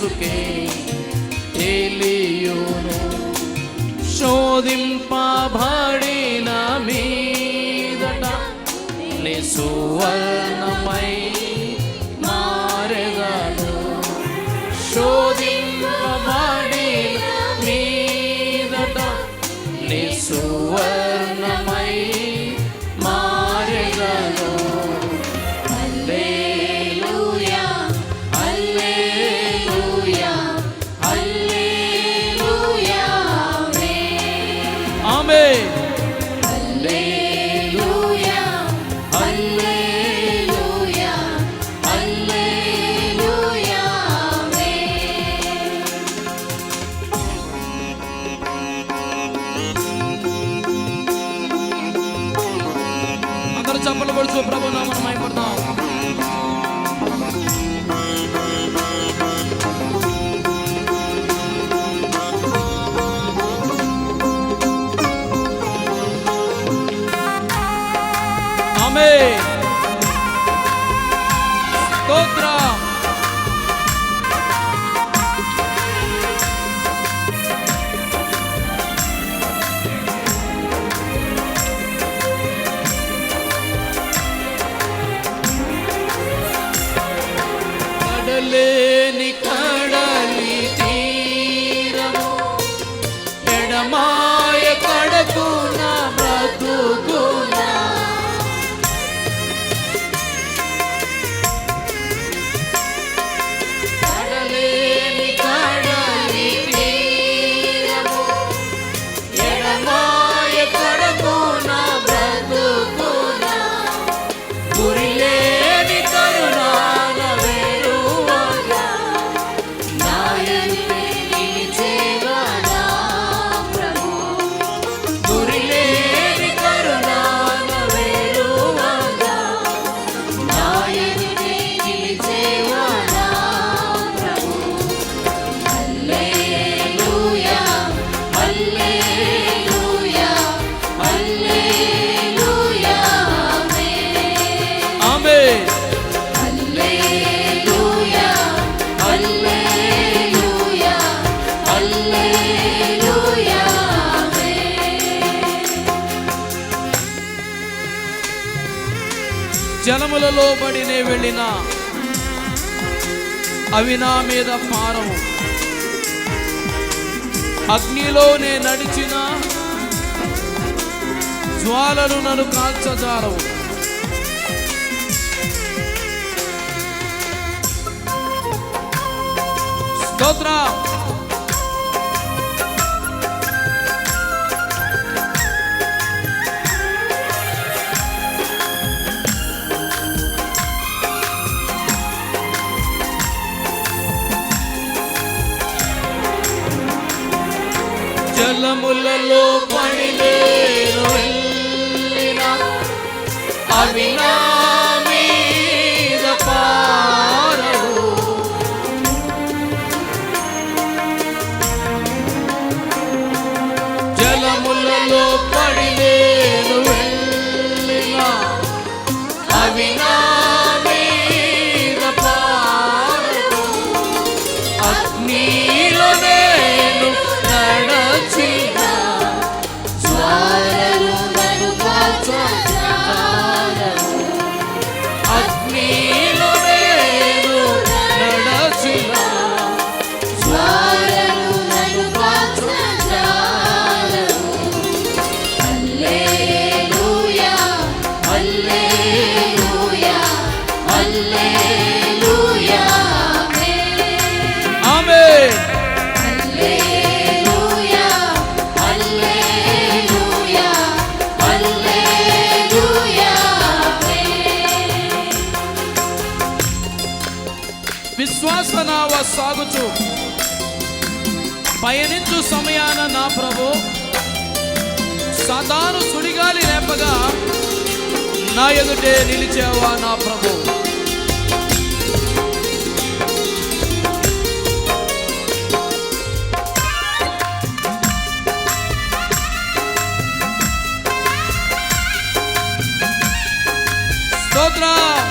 యేసుకే తెలియును. శోధింపబడిన మీదట నీ సువర్ణమై మారెదను. శోధింపబడిన మీదట నీ సువర్ణమై మారెదను. హల్లెలూయా హల్లెలూయా హల్లెలూయా ఆమేన్. హల్లెలూయా హల్లెలూయా హల్లెలూయా అందరూ చప్పట్లు కొడుతూ ప్రభు నామమున మహిమపడదాం. ఆమేన్. స్తోత్రం. కడలేని కడలి తీరము ఎడమాయ కడకున బ్రతుకున. కడలేని కడలి తీరము ఎడమాయ కడకున బ్రతుకున. గురిలేని కరుణాల వేరువగా నాయనుడే నిలిచేగా నా ప్రభు. గురిలేని కరుణాల వేరువగా నాయనుడే నిలిచేగా నా ప్రభు. హల్లెలూయా హల్లెలూయా హల్లెలూయా ఆమేన్. హల్లెలూయా హల్లెలూయా హల్లెలూయా జలములలో పడినే వెళ్ళిన అవి నా మీద పారవు. అగ్నిలోనే నడిచిన జ్వాలలు నన్ను కాల్చజాలవు. స్తోత్రం. జలములలో పడినేను వెళ్ళిన అవి నా మీద పారవు. జలములలో పడినేను వెళ్ళిన అవి నా మీద పారవు. అగ్నిలో నేను నడచిన జ్వాలలు నన్ను కాల్చజాలవు. అగ్నిలో నేను నడచిన జ్వాలలు నన్ను కాల్చజాలవు. హల్లెలూయా హల్లెలూయా హల్లెలూయా ఆమేన్. హల్లెలూయా హల్లెలూయా హల్లెలూయా విశ్వాస నావ సాగుచు పయనించు సమయాన నా ప్రభు సాతాను సుడిగాలి లేపగా నా ఎదుటే నిలిచావా నా ప్రభు. స్తోత్రం.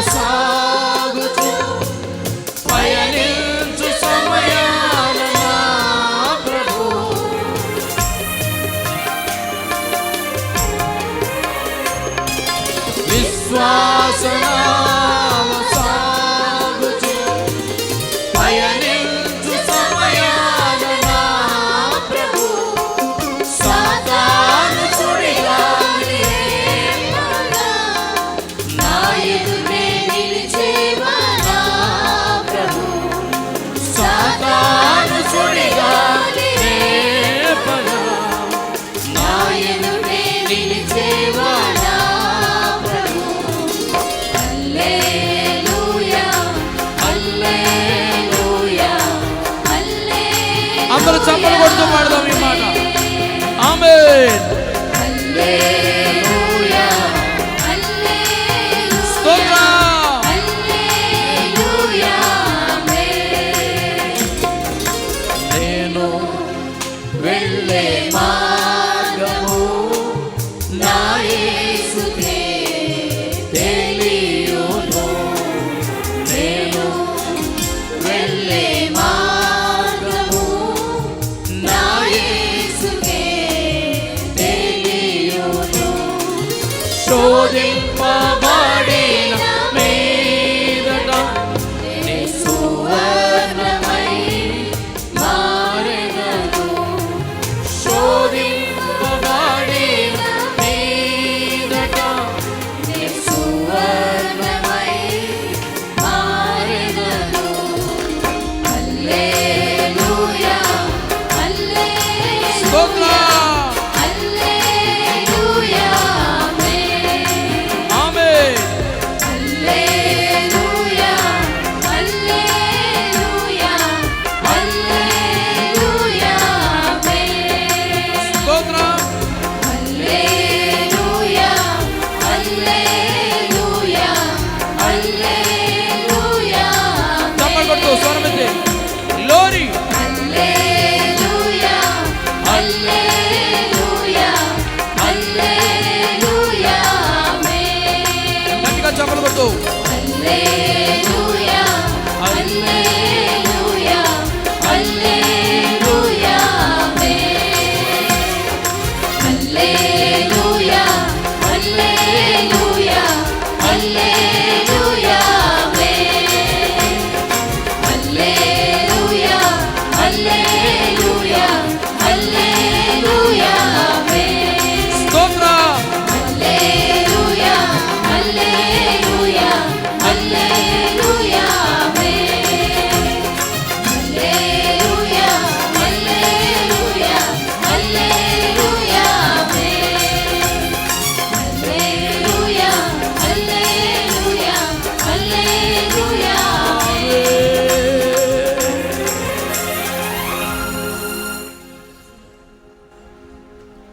సాగుచు పయనించు సమయాన నా ప్రభు విశ్వాసనామ సాగుచు పయనించు సమయాన నా ప్రభు సాతాను సుడిగాలి నా ఎదురే నిలిచేవా నా ప్రభు సాతాను సుడిగాలి నా ఎదురే నిలిచేవా నా ప్రభు హల్లెలూయా హల్లెలూయా హల్లెలూయా అందరూ చప్పట్లు కొడుతూ పాడదాం ఈ మాట. ఆమేన్. హల్లెలూయా హల్లెలూయా స్తోత్రం. హల్లెలూయా నేను వెళ్ళే మార్గము నా యేసుకే తెలియును నేను వెళ్ళే మార్గము నా యేసుకే తెలియును శోధింపబడిన మీదట నీ సువర్ణమై మారెదను శోధింపబడిన మీదట నీ సువర్ణమై మారెదను హల్లెలూయా హల్లెలూయా స్తోత్రం. హల్లెలూయా ఆమేన్. హల్లెలూయా హల్లెలూయా హల్లెలూయా స్తోత్రం. హల్లెలూయా హల్లెలూయా హల్లెలూయా చప్పట్లు కొడుతూ స్వరమెత్తి. గ్లోరీ. హల్లెలూయా హల్లెలూయా హల్లెలూయా గట్టిగా చప్పట్లు కొడుతూ. హల్లెలూయా హల్లెలూయా హల్లెలూయా హల్లెలూయా హల్లెలూయా హల్లెలూయా హల్లెలూయా హల్లెలూయా హల్లెలూయా స్తోత్రం. హల్లెలూయా హల్లెలూయా హల్లెలూయా హల్లెలూయా హల్లెలూయా హల్లెలూయా హల్లెలూయా హల్లెలూయా హల్లెలూయా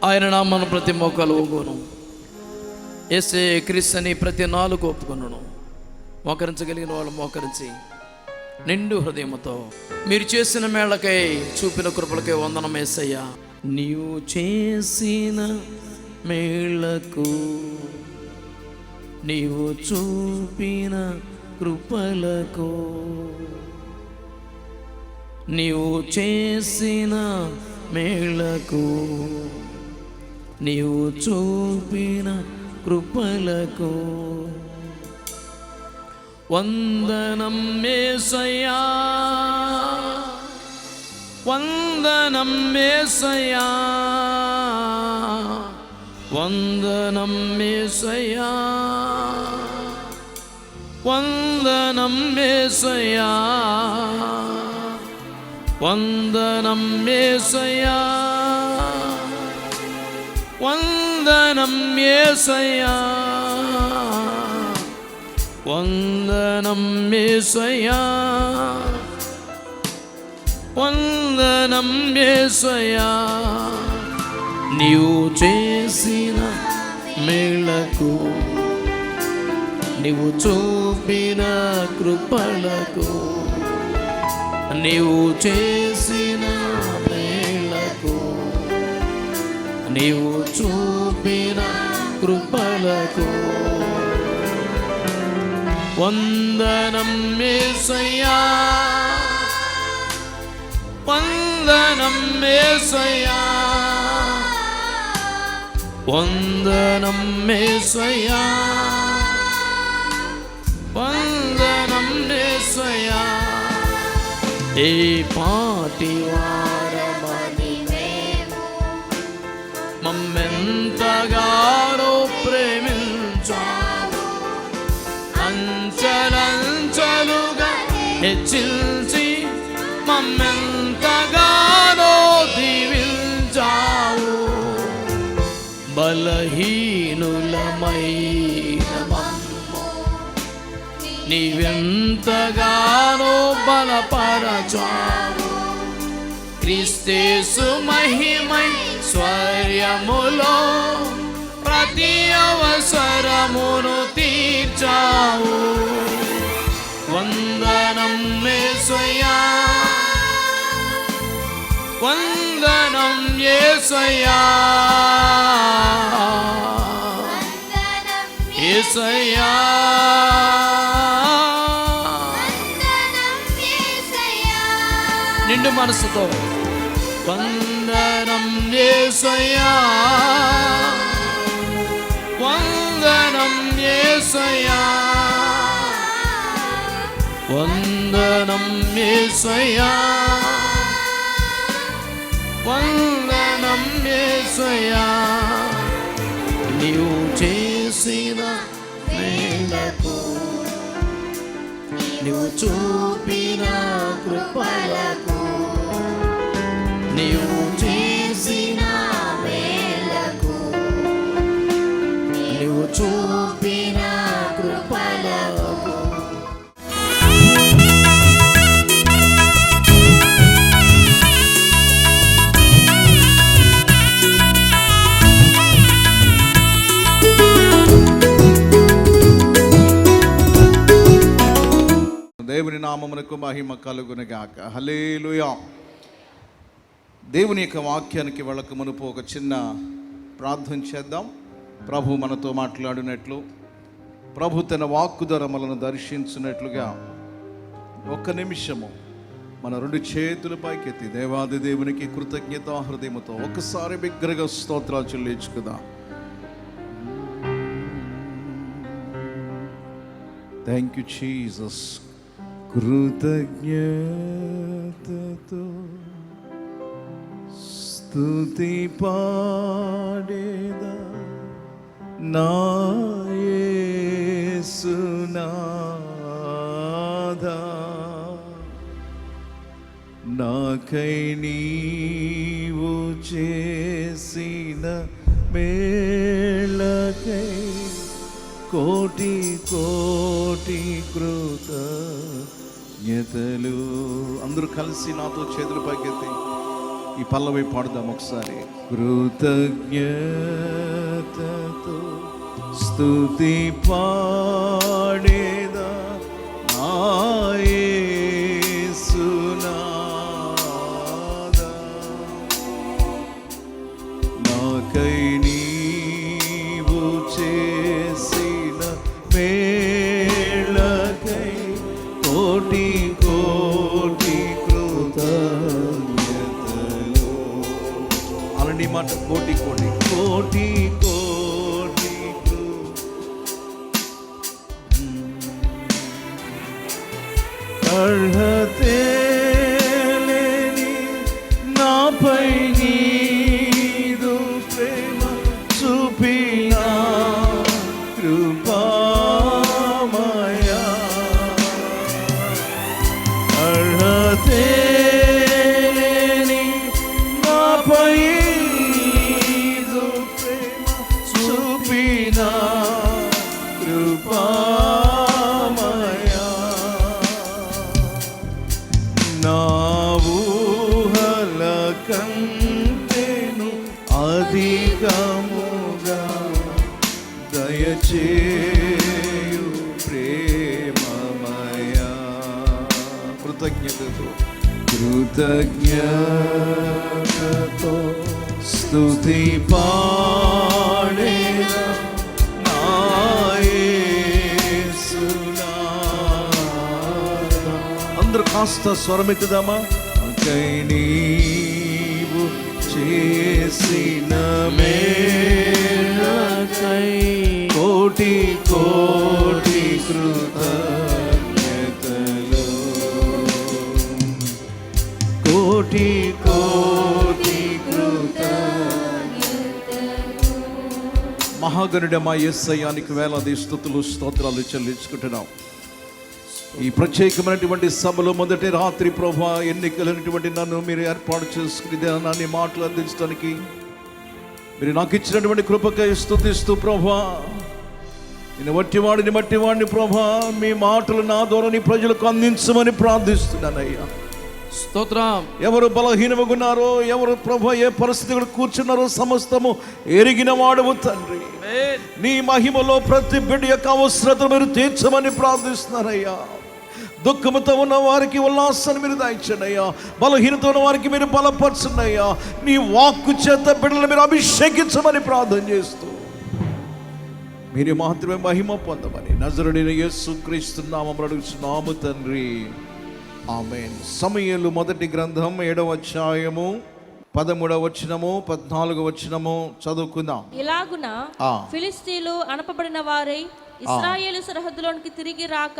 ఆయన నామను ప్రతి మోకాలు ఒప్పుకొను. యేసే క్రీస్తు అని ప్రతి నాలుగు ఒప్పుకొనును. మోకరించగలిగిన వాళ్ళు మోకరించి నిండు హృదయముతో మీరు చేసిన మేళకై చూపిన కృపలకై వందనం యేసయ్యా. నీవు చేసిన మేళకు నీవు చూపిన కృపలకు నీవు చేసిన మేళకు నీవు చూపిన కృపలకు వందనం యేసయ్యా, వందనం యేసయ్యా, వందనం యేసయ్యా, వందనం యేసయ్యా, వందనం యేసయ్యా, వందనం యేసయ్యా, వందనం యేసయ్యా, వందనం యేసయ్యా. నీవు చేసిన మేళకు నీవు చూపిన కృపలకు నీవు చేసిన మేళకు నీవు చూపిన కృపలకు వందనం యేసయ్యా, వందనం యేసయ్యా, వందనం యేసయ్యా, వందనం యేసయ్యా. ఏ పాటి వారమని మేము మమ్మెంతగానో ప్రేమించావు, అంచెలంచెలుగా హెచ్చించి మమ్మెంతగానో దీవించావు. బలహీనులమైన మమ్ము నీవెంతగానో బలపరచావు. క్రీస్తేసు మహిమై స్వర్యములో ప్రతి అవసరమును తీర్చావు. వందనం యేసయ్యా, వందనం యేసయ్యా, యేసయ్యా, నిండు మనసుతో వందనం యేసయ్యా, వందనం యేసయ్యా, వందనం యేసయ్యా, వందనం యేసయ్యా. నీవు చేసిన మేలకు, నీవు చూపిన కృపలకు, నీవు చేసిన మేలకు, నీవు చూపిన కృపలకు. దేవుని నామమునకు మహిమ కలుగునుగాక. హల్లెలూయా. దేవుని యొక్క వాక్యానికి వెళ్ళక మునుపు ఒక చిన్న ప్రార్థన చేద్దాం. ప్రభు మనతో మాట్లాడినట్లు, ప్రభు తన వాక్కు ద్వారా మనను దర్శించినట్లుగా ఒక్క నిమిషము మన రెండు చేతుల పైకెత్తి దేవాది దేవునికి కృతజ్ఞత హృదయముతో ఒక్కసారి బిగ్గరగా స్తోత్రాలు చెల్లించుకుందాం. Thank you Jesus. కృతజ్ఞతతో స్తుతి పాడేదా నా యేసునాథా, నాకై నీవు చేసిన మేళకై కోటి కోటి కృతజ్ఞతలు. అందరూ కలిసి నాతో చేతులు పైకెత్తి ఈ పల్లవి పాడుదాం ఒకసారి. కృతజ్ఞతతో స్తుతి పాడేదా నా యేసునాథా, నాకై నీవు చేసిన మేళకై కోటి కోటి కృతజ్ఞతలు. అలాంటి మాట కోటి కోటి కోటి కోటి అర్హతే లేని నాపై నీదు ప్రేమ చూపినా కృపామయా, అర్హతే లేని నాపై నీదు ప్రేమ చూపినా కృపామయా. నా ఊహల కంటేను అధికముగా దయచేయు ప్రేమమయా. కృతజ్ఞతతో కృతజ్ఞతతో స్తుతి పాడేదా నా యేసునాథా, కాస్త స్వరమెత్తుదామా? కై నీవు చేసిన మేలకై కోటి కోటి కృతజ్ఞతలు, కోటి కోటి మహాగణుడ మా యేసయ్యానికి వేలాది స్తుతులు స్తోత్రాలు చెల్లించుకుంటున్నాం. ఈ ప్రత్యేకమైనటువంటి సభలో మొదటి రాత్రి ప్రభువా, ఎన్నికలైనటువంటి నన్ను మీరు ఏర్పాటు చేసుకుని ధ్యానాన్ని మాటలు అందించడానికి మీరు నాకు ఇచ్చినటువంటి కృపకై స్తుతిస్తూ ప్రభువా, నేను మట్టివాడిని ప్రభువా, మీ మాటలు నా ద్వారా నీ ప్రజలకు అందించమని ప్రార్థిస్తున్నానయ్యా. స్తోత్రం. ఎవరు బలహీనముగున్నారో, ఎవరు ప్రభు ఏ పరిస్థితులు కూర్చున్నారో సమస్తము ఎరిగిన వాడవు తండ్రి. నీ మహిమలో ప్రతి బిడ్డ యొక్క అవసరత మీరు తీర్చమని ప్రార్థిస్తున్నారయ్యా. దుఃఖముతో ఉన్న వారికి ఉల్లాసాన్ని మీరు దాయించండి అయ్యా. బలహీనతో ఉన్న వారికి మీరు బలపరచండి అయ్యా. నీ వాక్కు చేత బిడ్డలు మీరు అభిషేకించమని ప్రార్థన చేస్తూ మీరు మాత్రమే మహిమ పొందమని నజరుడైన యేసుక్రీస్తు నామములో అడుగుచున్నాము తండ్రి, ఆమేన్. సమూయేలు మొదటి గ్రంథం 7వ అధ్యాయము 13వ వచనము 14వ వచనము చదువుకుందాం. ఇలాగున ఫిలిష్తీయులు అనపబడిన వారై ఇశ్రాయేలు సరిహద్దులోనికి తిరిగి రాక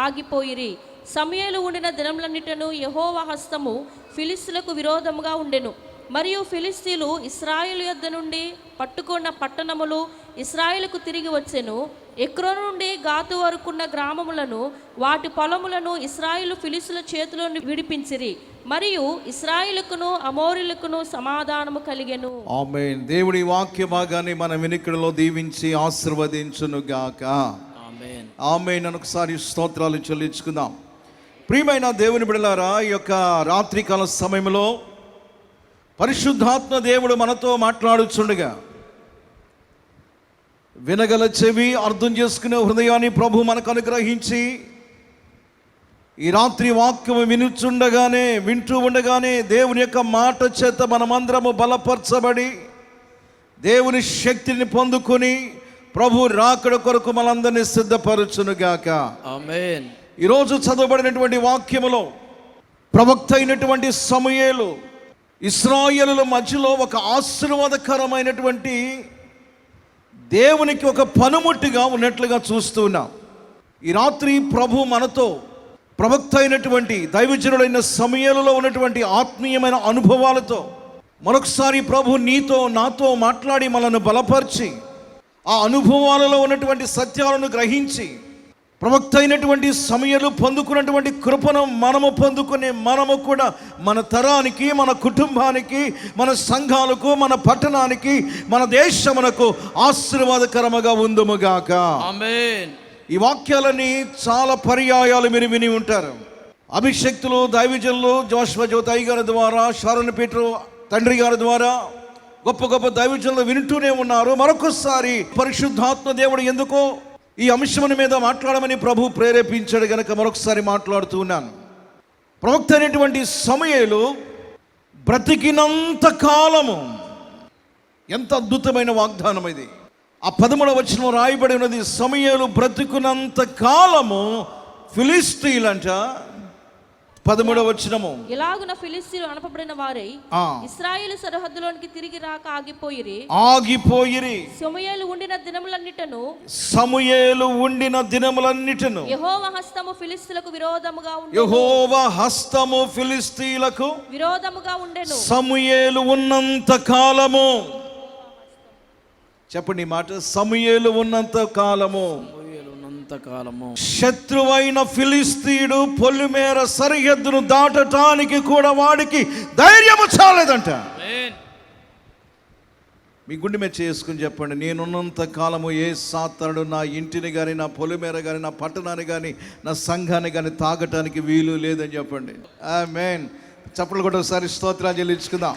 ఆగిపోయిరి. సమూయేలు ఉండిన దినములన్నిటను యెహోవా హస్తము ఫిలిష్తీయులకు విరోధముగా ఉండెను. మరియు ఫిలిష్తీయులు ఇశ్రాయేలు యొద్ద నుండి పట్టుకున్న పట్టణములు ఇశ్రాయేలుకు తిరిగి వచ్చెను. ఎక్రోను నుండి గాతు వరకున్న గ్రామములను వాటి పొలములను ఇశ్రాయేలు ఫిలిష్తీయుల చేతిలో విడిపించిరి. మరియు ఇశ్రాయేలుకును అమోరీయులకును సమాధానము కలిగెను. ఆమేన్. దేవుడి వాక్య భాగాన్ని మన వినికిడిలో దీవించి ఆశీర్వదించును గాక. ఆమేన్. ఆమేన్. ఒకసారి స్తోత్రాలు చెల్లించుకుందాం. ప్రియమైన దేవుని బిడ్డలారా, ఈ యొక్క రాత్రికాల సమయంలో పరిశుద్ధాత్మ దేవుడు మనతో మాట్లాడుచుండగా వినగల చెవి, అర్థం చేసుకునే హృదయాన్ని ప్రభు మనకు అనుగ్రహించి ఈ రాత్రి వాక్యము వింటూ ఉండగానే దేవుని యొక్క మాట చేత మనమందరము బలపరచబడి దేవుని శక్తిని పొందుకొని ప్రభు రాకడ కొరకు మనందరినీ సిద్ధపరచునుగాక. ఆమేన్. ఈరోజు చదవబడినటువంటి వాక్యములో ప్రవక్త అయినటువంటి సమూయేలు ఇశ్రాయేలుల మధ్యలో ఒక ఆశీర్వాదకరమైనటువంటి దేవునికి ఒక పనిముట్టుగా ఉన్నట్లుగా చూస్తూ ఉన్నాం. ఈ రాత్రి ప్రభు మనతో ప్రవక్త అయినటువంటి దైవజనుడైన సమూయేలులో ఉన్నటువంటి ఆత్మీయమైన అనుభవాలతో మరొకసారి ప్రభు నీతో నాతో మాట్లాడి మనల్ని బలపరిచి ఆ అనుభవాలలో ఉన్నటువంటి సత్యాలను గ్రహించి ప్రవక్త అయినటువంటి సమూయేలు పొందుకున్నటువంటి కృపను మనము కూడా మన తరానికి, మన కుటుంబానికి, మన సంఘాలకు, మన పట్టణానికి, మన దేశమునకు ఆశీర్వాదకరముగా ఉందుముగాక. ఆమేన్. ఈ వాక్యాలని చాలా పర్యాయాలు మీరు విని ఉంటారు. అభిషక్తులు, దైవజనులు, జోషువ జ్యోతి గారి ద్వారా, షారోన్ పీటర్ తండ్రి గారి ద్వారా గొప్ప గొప్ప దైవజనులు వింటూనే ఉన్నారు. మరొకసారి పరిశుద్ధాత్మ దేవుడు ఎందుకో ఈ అంశముల మీద మాట్లాడమని ప్రభు ప్రేరేపించాడు గనక మరొకసారి మాట్లాడుతూ ఉన్నాను. ప్రవక్త అయినటువంటి సమూయేలు బ్రతికినంత కాలము, ఎంత అద్భుతమైన వాగ్దానం ఇది. ఆ 13వ వచనం రాయబడి ఉన్నది, సమూయేలు బ్రతికున్నంత కాలము ఫిలిష్తీయులంట. 13వ వచనము, ఇలాగున ఫిలిష్తీయులు అనపబడిన వారై ఇశ్రాయేలు సరిహద్దులోనికి తిరిగి రాక ఆగిపోయిరి. సమూయేలు ఉండిన దినములన్నిటను యెహోవా హస్తము ఫిలిష్తీయులకు విరోధముగా ఉండెను. సమూయేలు ఉన్నంత కాలము, చెప్పండి మాట, సమూయేలు ఉన్నంత కాలము శత్రువైన ఫిలిష్తీయుడు పొలిమేర సరిహద్దును దాటటానికి కూడా వాడికి ధైర్యము చాలేదంట. మీ గుండె మీద చేసుకుని చెప్పండి, నేనున్నంత కాలము ఏ సాతానుడు నా ఇంటిని కానీ, నా పొలిమేర కానీ, నా పట్టణాన్ని కానీ, నా సంఘాన్ని కానీ తాగటానికి వీలు లేదని చెప్పండి. ఆమేన్. చప్పట్లు కూడా ఒకసారి స్తోత్రాలు చెల్లించుకుందాం.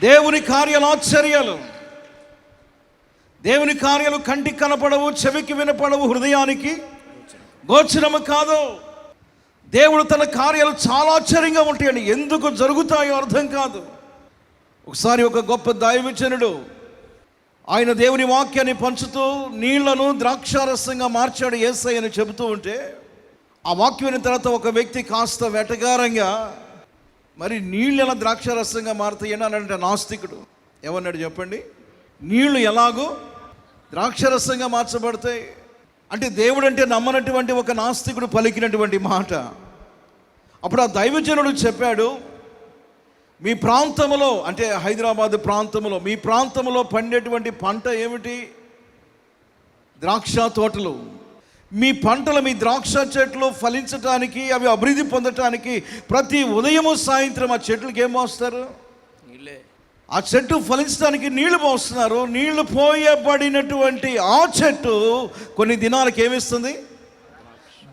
దేవుని కార్యాలు ఆశ్చర్యాలు. దేవుని కార్యాలు కంటికి కనపడవు, చెవికి వినపడవు, హృదయానికి గోచరము కాదు. దేవుడు తన కార్యాలు చాలా ఆశ్చర్యంగా ఉంటాయండి. ఎందుకు జరుగుతాయో అర్థం కాదు. ఒకసారి ఒక గొప్ప దైవజనుడు ఆయన దేవుని వాక్యాన్ని పంచుతూ నీళ్లను ద్రాక్షారసంగా మార్చాడు యేసయ్య అని చెబుతూ ఉంటే ఆ వాక్యం విన్న తర్వాత ఒక వ్యక్తి కాస్త వెటకారంగా, మరి నీళ్ళు ఎలా ద్రాక్షారసంగా మారుతాయి అని అంటే నాస్తికుడు ఏమన్నాడు చెప్పండి? నీళ్లు ఎలాగో ద్రాక్షారసంగా మార్చబడతాయి అంటే దేవుడు అంటే నమ్మనటువంటి ఒక నాస్తికుడు పలికినటువంటి మాట. అప్పుడు ఆ దైవజనుడు చెప్పాడు, మీ ప్రాంతంలో అంటే హైదరాబాద్ ప్రాంతంలో, మీ ప్రాంతంలో పండేటువంటి పంట ఏమిటి? ద్రాక్ష తోటలు. మీ పంటలు, మీ ద్రాక్ష చెట్లు ఫలించటానికి, అవి అభివృద్ధి పొందటానికి ప్రతి ఉదయము సాయంత్రం ఆ చెట్లకి ఏం పోస్తారు? నీళ్ళే. ఆ చెట్టు ఫలించడానికి నీళ్లు పోస్తున్నారు. నీళ్లు పోయబడినటువంటి ఆ చెట్టు కొన్ని దినాలకు ఏమిస్తుంది?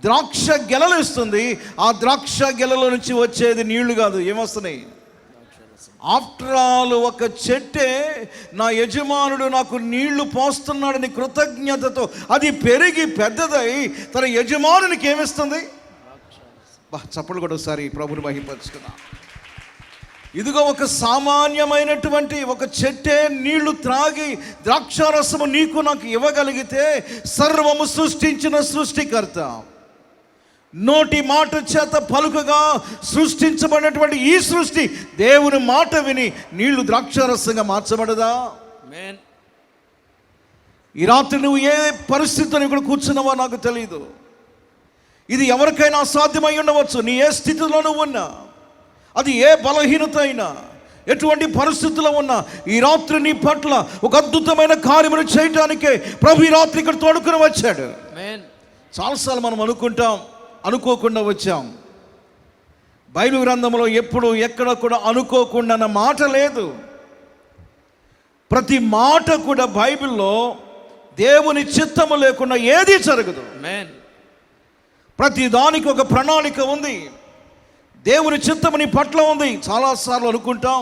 ద్రాక్ష గెలలు ఇస్తుంది. ఆ ద్రాక్ష గెలలో నుంచి వచ్చేది నీళ్లు కాదు, ఏమొస్తున్నాయి? ఆఫ్టర్ ఆల్ ఒక చెట్టే నా యజమానుడు నాకు నీళ్లు పోస్తున్నాడని కృతజ్ఞతతో అది పెరిగి పెద్దదై తన యజమానునికి ఏమిస్తుంది? చప్పట్లు కూడా ఒకసారి ప్రభుని మహిమపరుచుకున్నా. ఇదిగో ఒక సామాన్యమైనటువంటి ఒక చెట్టే నీళ్లు త్రాగి ద్రాక్షారసము నీకు నాకు ఇవ్వగలిగితే, సర్వము సృష్టించిన సృష్టికర్త నోటి మాట చేత పలుకగా సృష్టించబడినటువంటి ఈ సృష్టి దేవుని మాట విని నీళ్లు ద్రాక్షారసంగా మార్చబడదా? ఈ రాత్రి నువ్వు ఏ పరిస్థితిలో ఇక్కడ కూర్చున్నావో నాకు తెలియదు. ఇది ఎవరికైనా సాధ్యమై ఉండవచ్చు. నీ ఏ స్థితిలో నువ్వు ఉన్నా, అది ఏ బలహీనత అయినా, ఎటువంటి పరిస్థితుల్లో ఉన్నా, ఈ రాత్రి నీ పట్ల ఒక అద్భుతమైన కార్యమును చేయటానికే ప్రభు ఈ రాత్రి ఇక్కడ తోడుకుని వచ్చాడు. చాలాసార్లు మనం అనుకోకుండా వచ్చాం. బైబిల్ గ్రంథంలో ఎప్పుడు ఎక్కడ కూడా అనుకోకుండా అన్న మాట లేదు. ప్రతి మాట కూడా బైబిల్లో దేవుని చిత్తము లేకుండా ఏది జరగదు. ప్రతి దానికి ఒక ప్రణాళిక ఉంది. దేవుని చిత్తము నీ పట్ల ఉంది. చాలాసార్లు అనుకుంటాం,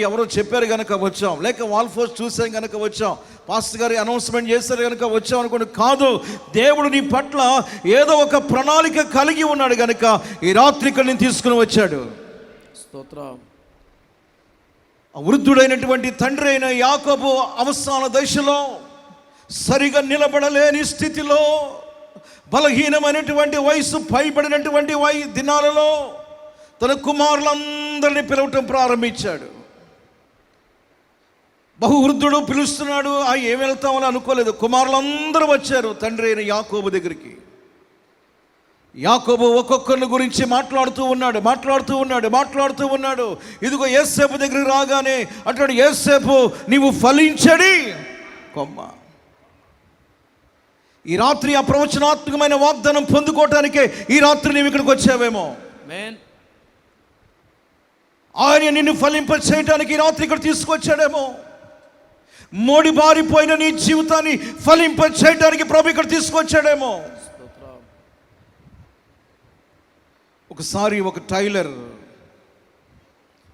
ఎవరో చెప్పారు కనుక వచ్చాం, లేక వాల్ పోస్ట్ చూసాం కనుక వచ్చాం, పాస్టర్ గారి అనౌన్స్మెంట్ చేశారు కనుక వచ్చాం అనుకోండి. కాదు, దేవుడు నీ పట్ల ఏదో ఒక ప్రణాళిక కలిగి ఉన్నాడు కనుక ఈ రాత్రి ఇక్కడ నేను తీసుకుని వచ్చాడు. స్తోత్రం. వృద్ధుడైనటువంటి తండ్రి అయిన యాకోబు అవసాన దశలో, సరిగా నిలబడలేని స్థితిలో, బలహీనమైనటువంటి వయసు పైబడినటువంటి దినాలలో తన కుమారులందరినీ పిలవటం ప్రారంభించాడు. బహువృద్ధుడు పిలుస్తున్నాడు. ఏం వెళ్తామని అనుకోలేదు. కుమారులందరూ వచ్చారు తండ్రి అయిన యాకోబు దగ్గరికి. యాకోబు ఒక్కొక్కరిని గురించి మాట్లాడుతూ ఉన్నాడు. ఇదిగో యోసేపు దగ్గరికి రాగానే అంటాడు, యోసేపు నీవు ఫలించడి కొమ్మ. ఈ రాత్రి ఆ ప్రవచనాత్మకమైన వాగ్దానం పొందుకోవటానికే ఈ రాత్రి నీవు ఇక్కడికి వచ్చావేమో. ఆయన నిన్ను ఫలింప చేయడానికి ఈ రాత్రి ఇక్కడ తీసుకొచ్చాడేమో. మోడి బారిపోయిన నీ జీవితాన్ని ఫలింప చేయడానికి ప్రభు ఇక్కడ తీసుకొచ్చాడేమో. ఒకసారి ఒక టైలర్,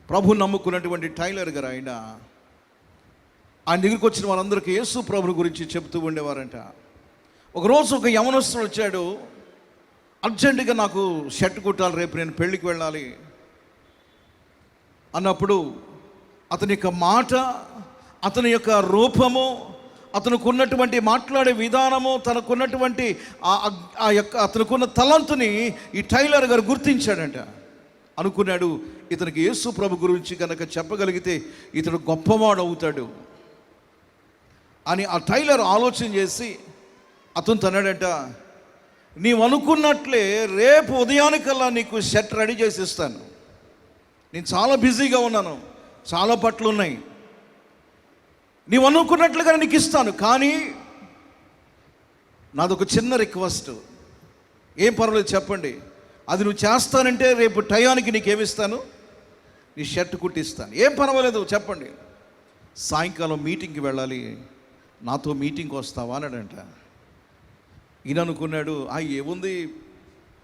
ప్రభు నమ్ముకున్నటువంటి టైలర్ గారు, ఆయన దగ్గరికి వచ్చిన వాళ్ళందరికీ యేసు ప్రభుని గురించి చెబుతూ ఉండేవారంట. ఒకరోజు ఒక యవనస్తుడు వచ్చాడు. అర్జెంటుగా నాకు షర్ట్ కుట్టాలి, రేపు నేను పెళ్ళికి వెళ్ళాలి అన్నప్పుడు అతని యొక్క మాట, అతని యొక్క రూపము, అతనుకున్నటువంటి మాట్లాడే విధానము, తనకున్నటువంటి అతనుకున్న తలంతుని ఈ టైలర్ గారు గుర్తించాడంట. అనుకున్నాడు, ఇతనికి యేసు ప్రభు గురించి కనుక చెప్పగలిగితే ఇతడు గొప్పవాడు అవుతాడు అని ఆ టైలర్ ఆలోచన చేసి అతను అన్నాడంట, నీవు అనుకున్నట్లే రేపు ఉదయానికల్లా నీకు షర్ట్ రెడీ చేసి ఇస్తాను. నేను చాలా బిజీగా ఉన్నాను, చాలా బట్టలు ఉన్నాయి, నీవు అనుకున్నట్లుగా నీకు ఇస్తాను. కానీ నాదొక చిన్న రిక్వెస్ట్. ఏం పర్వాలేదు చెప్పండి. అది నువ్వు చేస్తానంటే రేపు టయానికి నీకేమిస్తాను? నీ షర్ట్ కుట్టిస్తాను. ఏం పర్వాలేదు చెప్పండి. సాయంకాలం మీటింగ్కి వెళ్ళాలి, నాతో మీటింగ్కి వస్తావా అన్నాడంట. ఈయన అనుకున్నాడు, ఏముంది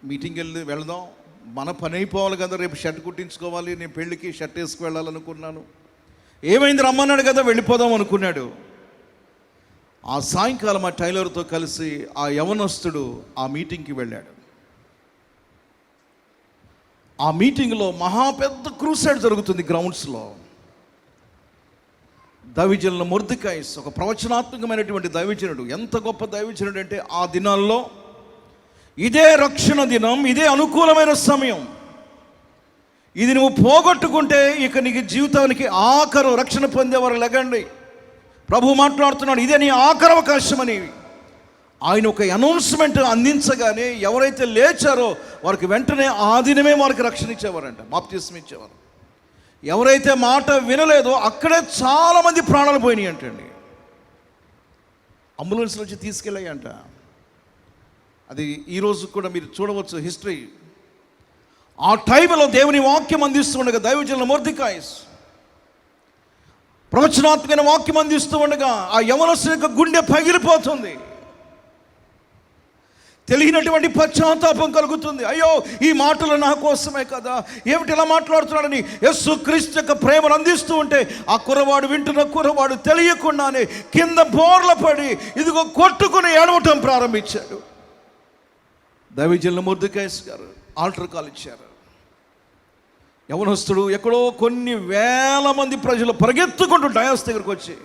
మీటింగ్కి వెళదాం, మన పని అయిపోవాలి కదా, రేపు షర్ట్ కుట్టించుకోవాలి, నేను పెళ్ళికి షర్ట్ వేసుకు వెళ్ళాలనుకున్నాను. ఏమైంది, రమ్మన్నాడు కదా, వెళ్ళిపోదాం అనుకున్నాడు. ఆ సాయంకాలం ఆ టైలర్తో కలిసి ఆ యవనస్తుడు ఆ మీటింగ్కి వెళ్ళాడు. ఆ మీటింగ్లో మహా పెద్ద క్రూసైడ్ జరుగుతుంది గ్రౌండ్స్లో. దైవజనుల మొర్దెకాయి ఒక ప్రవచనాత్మకమైనటువంటి దైవజనుడు. ఎంత గొప్ప దైవజనుడు అంటే, ఆ దినాల్లో ఇదే రక్షణ దినం, ఇదే అనుకూలమైన సమయం. ఇది నువ్వు పోగొట్టుకుంటే ఇక నీకు జీవితానికి ఆఖరు రక్షణ పొందేవారు లెగండి. ప్రభు మాట్లాడుతున్నాడు, ఇదే నీ ఆఖరి అవకాశం అని. ఆయన ఒక అనౌన్స్మెంట్ అందించగానే ఎవరైతే లేచారో వారికి వెంటనే ఆ దినమే వారికి రక్షణ ఇచ్చేవారంట, బాప్తిస్మం ఇచ్చేవారు. ఎవరైతే మాట వినలేదో అక్కడే చాలామంది ప్రాణాలు పోయినాయి అంటండి. అంబులెన్స్లో వచ్చి తీసుకెళ్ళాయంట. అది ఈరోజు కూడా మీరు చూడవచ్చు హిస్టరీ. ఆ టైంలో దేవుని వాక్యం అందిస్తూ ఉండగా దైవజనుల మొర్దెఖాయి ప్రవచనాత్మకమైన వాక్యం అందిస్తూ ఉండగా ఆ యవనస్తుని యొక్క గుండె పగిలిపోతుంది. తెలియనటువంటి పశ్చాత్తాపం కలుగుతుంది. అయ్యో, ఈ మాటలు నా కోసమే కదా, ఏమిటి ఇలా మాట్లాడుతున్నాడని యేసు క్రీస్తు యొక్క ప్రేమను అందిస్తూ ఉంటే ఆ కుర్రవాడు, వింటున్న కుర్రవాడు తెలియకుండానే కింద బోర్ల పడి ఇదిగో కొట్టుకుని ఏడవటం ప్రారంభించాడు. దైవజనుల మొర్దెఖాయి గారు ఆల్టర్ కాల్ ఇచ్చారు. యవనస్తుడు ఎక్కడో కొన్ని వేల మంది ప్రజలు పరిగెత్తుకుంటూ డయాస్ దగ్గరకు వచ్చి,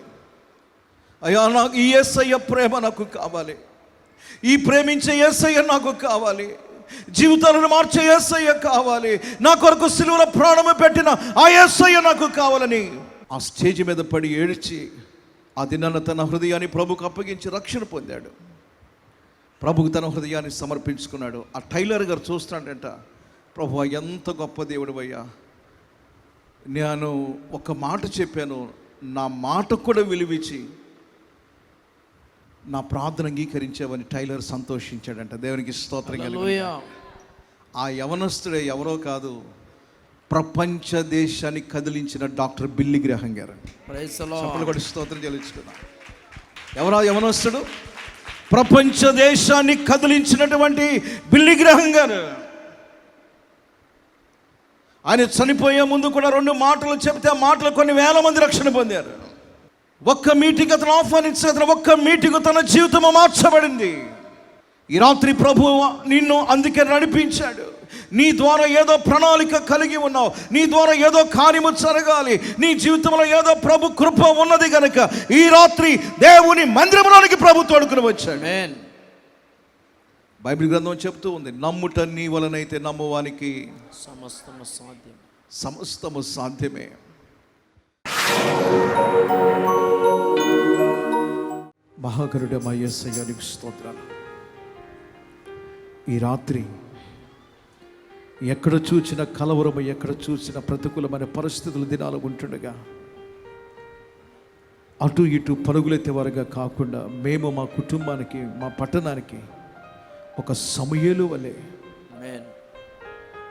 అయ్యా, నాకు ఈ యేసయ్య ప్రేమ నాకు కావాలి, ఈ ప్రేమించే యేసయ్య నాకు కావాలి, జీవితాలను మార్చే యేసయ్య కావాలి, నా కొరకు సిలువలో ప్రాణము పెట్టిన ఆ యేసయ్య నాకు కావాలని ఆ స్టేజ్ మీద పడి ఏడ్చి ఆ దినాన తన హృదయాన్ని ప్రభుకు అప్పగించి రక్షణ పొందాడు. ప్రభుకు తన హృదయాన్ని సమర్పించుకున్నాడు. ఆ టైలర్ గారు చూస్తాడంట, ప్రభువా, ఎంత గొప్ప దేవుడు అయ్యా, నేను ఒక మాట చెప్పాను, నా మాట కూడా విలువించి నా ప్రార్థన అంగీకరించావని టైలర్ సంతోషించాడంట. దేవునికి స్తోత్రం కలుగును. ఆ యవనస్తుడే ఎవరో కాదు, ప్రపంచ దేశాన్ని కదిలించిన డాక్టర్ బిల్లీ గ్రాహం గారు. కూడా స్తోత్రం చెల్లించుకున్నా. ఎవరా యవనస్తుడు? ప్రపంచ దేశాన్ని కదిలించినటువంటి బిల్లీ గ్రాహం గారు. ఆయన చనిపోయే ముందు కూడా 2 మాటలు చెప్తే ఆ మాటలు కొన్ని వేల మంది రక్షణ పొందారు. ఒక్క మీటింగ్ అతను ఆహ్వానించిన ఒక్క మీటింగ్ తన జీవితం మార్చబడింది. ఈ రాత్రి ప్రభు నిన్ను అందుకే నడిపించాడు. నీ ద్వారా ఏదో ప్రణాళిక కలిగి ఉన్నావు, నీ ద్వారా ఏదో కార్యము జరగాలి, నీ జీవితంలో ఏదో ప్రభు కృప ఉన్నది కనుక ఈ రాత్రి దేవుని మందిరంలోనికి ప్రభు తోడుకుని వచ్చాడు. బైబిల్ గ్రంథం చెప్తూ ఉంది, నమ్ముట నీ వలనైతే నమ్మువానికి సమస్తము సాధ్యమే. మహాకరుడ మా యేసయ్యానికి స్తోత్రాలు. ఈ రాత్రి ఎక్కడ చూసిన కలవరము, ఎక్కడ చూసిన ప్రతికూలమైన పరిస్థితులు దినాలు ఉంటుండగా అటు ఇటు పరుగులెత్తేవారుగా కాకుండా మేము మా కుటుంబానికి, మా పట్టణానికి ఒక సమూయేలు వలె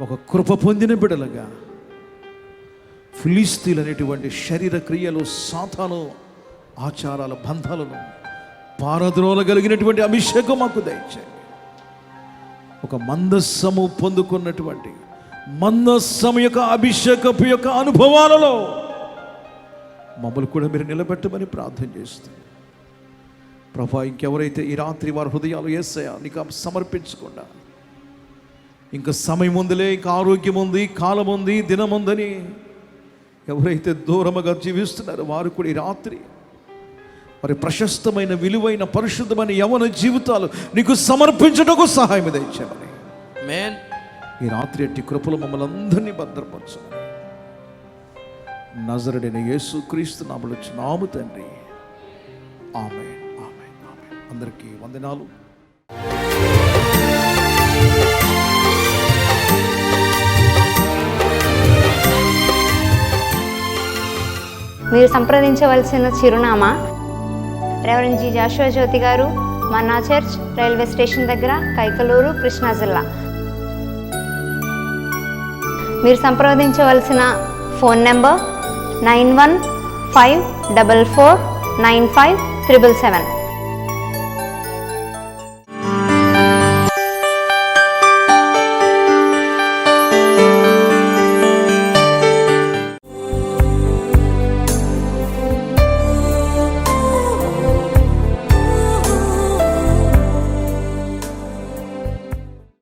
ఒక కృప పొందిన బిడలుగా ఫిలిస్తీన్లు అనేటువంటి శరీర క్రియలు, సాతాను ఆచారాల బంధాలను పారద్రోలగలిగినటువంటి అభిషేకం మాకు దయచేయండి. ఒక మందస్సము పొందుకున్నటువంటి మందస్సము యొక్క అభిషేకపు యొక్క అనుభవాలలో మమ్మల్ని కూడా మీరు నిలబెట్టమని ప్రార్థన చేస్తుంది. ప్రభా, ఇంకెవరైతే ఈ రాత్రి వారి హృదయాలు యేసయ్యా నీకు సమర్పించకుండా ఇంకా సమయం ఉందిలే, ఇంకా ఆరోగ్యం ఉంది, కాలం ఉంది, దినం ఉందని ఎవరైతే దూరముగా జీవిస్తున్నారో వారు కూడా ఈ రాత్రి మరి ప్రశస్తమైన, విలువైన, పరిశుద్ధమైన యవ్వన జీవితాలు నీకు సమర్పించడానికి సహాయం దయచేయమని ఈ రాత్రి అట్టి కృపలు మమ్మల్ని అందరినీ భద్రపరచమని నజరుడైన యేసు క్రీస్తు నామములో నాము తండ్రి, ఆమేన్, ఆమేన్, ఆమేన్. అందరికీ వందనాలు. మీరు సంప్రదించవలసిన చిరునామా రెవరెండ్ జి జాషువా జ్యోతి గారు, మన్నా చర్చ్, రైల్వే స్టేషన్ దగ్గర, కైకలూరు, కృష్ణా జిల్లా. మీరు సంప్రదించవలసిన ఫోన్ నెంబర్ 9154495777.